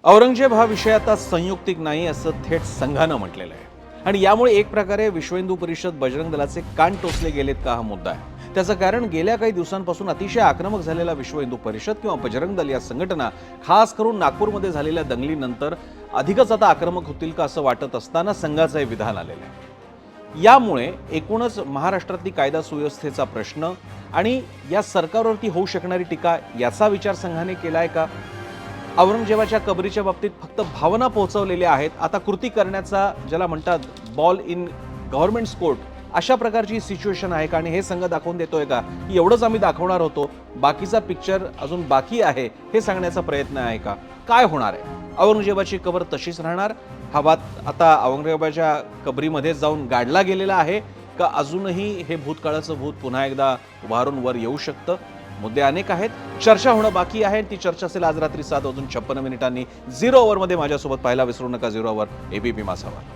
औरंगजेब हा विषय आता संयुक्तिक नाही असं थेट संघानं म्हटलेलं आहे आणि यामुळे एक प्रकारे विश्व हिंदू परिषद बजरंग दलाचे कान टोचले गेलेत का हा मुद्दा आहे। त्याचं कारण गेल्या काही दिवसांपासून अतिशय आक्रमक झालेला विश्व हिंदू परिषद किंवा बजरंग दल या संघटना खास करून नागपूरमध्ये झालेल्या दंगलीनंतर अधिकच आता आक्रमक होतील का असं वाटत असताना संघाचं हे विधान आलेलं आहे। यामुळे एकूणच महाराष्ट्रातली कायदा सुव्यवस्थेचा प्रश्न आणि या सरकारवरती होऊ शकणारी टीका याचा विचार संघाने केलाय का? औरंगजेबाच्या कबरीच्या बाबतीत फक्त भावना पोहोचवलेल्या आहेत, आता कृती करण्याचा ज्याला म्हणतात बॉल इन गव्हर्नमेंट कोर्ट अशा प्रकारची सिच्युएशन आहे का? आणि हे संघ दाखवून देतोय का की एवढंच आम्ही दाखवणार होतो, बाकीचा पिक्चर अजून बाकी आहे हे सांगण्याचा प्रयत्न आहे का? काय होणार आहे? औरंगजेबाची कबर तशीच राहणार? हा वाद आता औरंगजेबाच्या कबरीमध्ये जाऊन गाडला गेलेला आहे का अजूनही हे भूतकाळाचं भूत पुन्हा एकदा वारून वर येऊ शकतं? मुद्दे अनेक आहेत, चर्चा होणं बाकी आहे। ती चर्चा असेल आज रात्री 7:56 झिरो ओव्हरमध्ये। माझ्यासोबत पाहायला विसरू नका झिरो ओव्हर एबीपी माझावर।